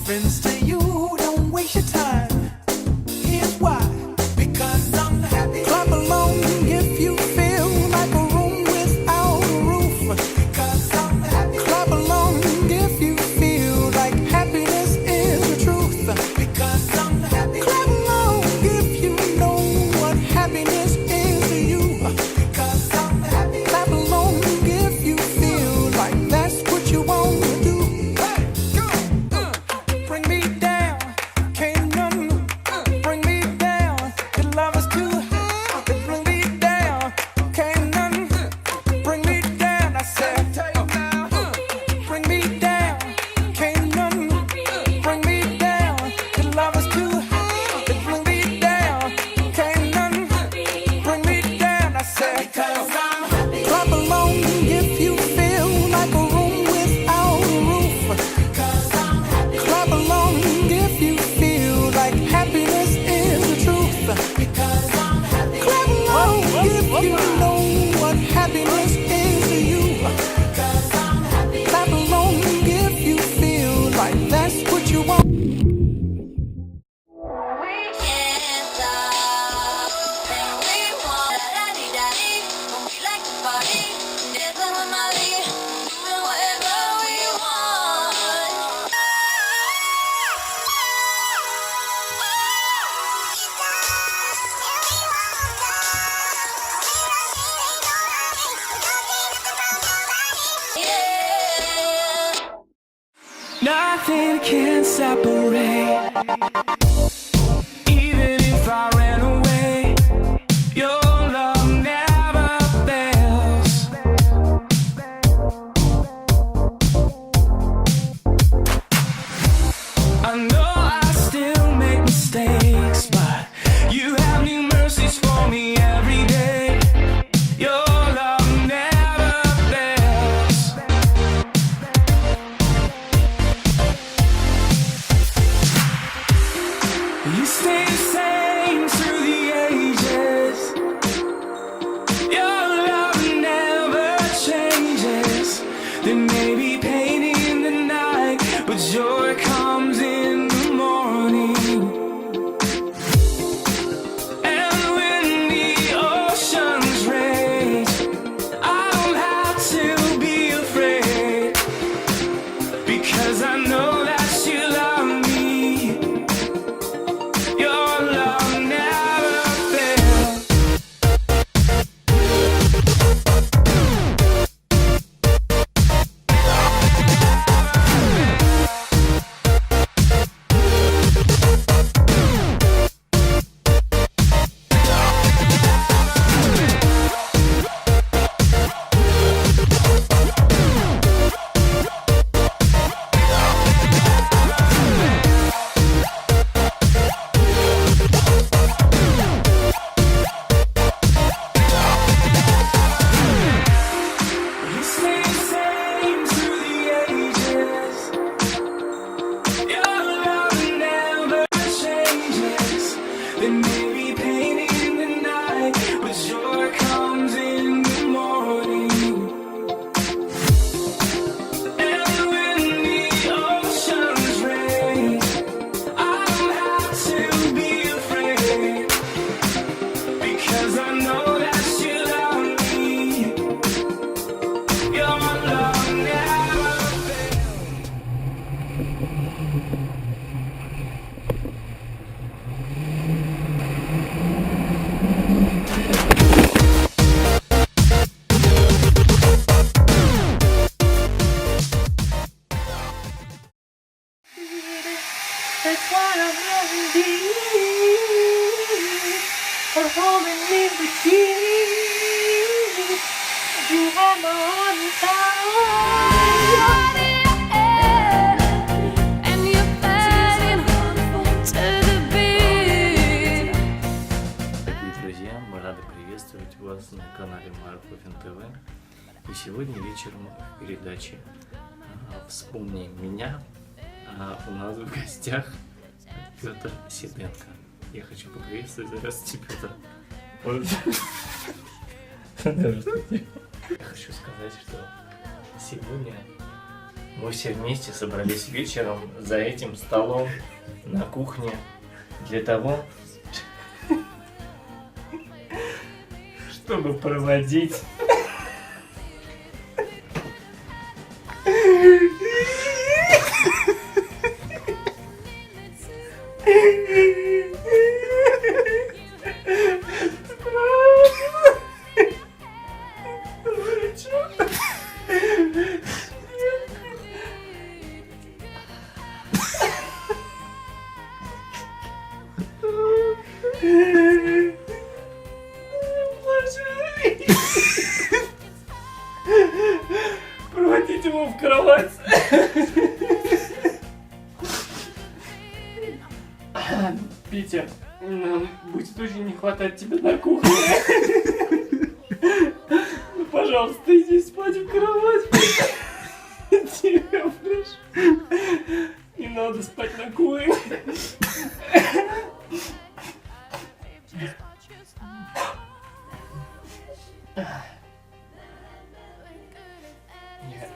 difference to you. Don't waste your time. Here's why. Because I'm happy. Clap along if you feel like a room without a roof. Because I'm happy. Clap along if you feel like happiness is the truth. Because I'm happy. Clap along if you know what happiness is to you. Because I'm happy. Clap along if you feel like that's what you want to do. Hey, go. Bring me down. Can't none bring me down. Your love is too high. Bring me down. Can't none bring me down. I said, bring me down. Can't none bring me down. Your love is too high. Bring me down. Can't none bring me down. I said, because I'm happy. Clap along if you feel like a room without a roof. Because I'm happy. Clap along if you feel like happiness is the truth. Because I'm happy. Clap along if you know what happiness is to you. Because I'm happy. Clap along if you feel like that's what you want. We can't stop. Then we want da-da-dee-da-dee. When we like to party, dancing with my lead, doing whatever we want. Yeah. Nothing can separate. Even if I ran away, your love never fails. I know I still make mistakes, but you have new mercies for me every day. Your love never fails. You stay the same through the ages. Your love never changes. There may be pain in the night, but joy comes in the morning. And when the oceans rage, I don't have to be afraid, because I know that you love me. Your love never fails. You stay the same through the ages. Your love never changes. There may be pain in the night, but joy comes in the morning. And when the oceans rage, I don't have to be afraid, because I know that you love me. Your love never fails. That's why I'm loving thee, for holding me with thee. You have my heart inside. And you're banging to the beat. Дорогие друзья, мы рады приветствовать вас на канале Морковин ТВ. И сегодня вечером в передаче «Вспомни меня» у нас в гостях Петр Сиденко. Я хочу поприветствовать. Здравствуйте, Петр. Здравствуйте. Я хочу сказать, что сегодня мы вы все вместе собрались вечером за этим столом на кухне для того, чтобы проводить проводить его в кровать. Петя, нам будет очень не хватать тебя на кухне. Ну, пожалуйста, иди спать в кровать. Тебя прошу. Не надо спать на кухне. Я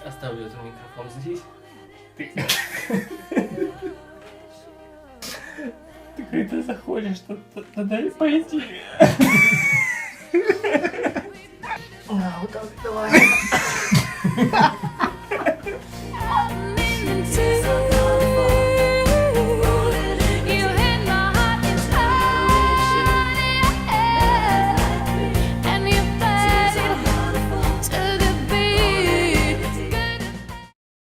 оставлю этот микрофон здесь. Ты когда заходишь, тогда и пойди. Вот так, давай.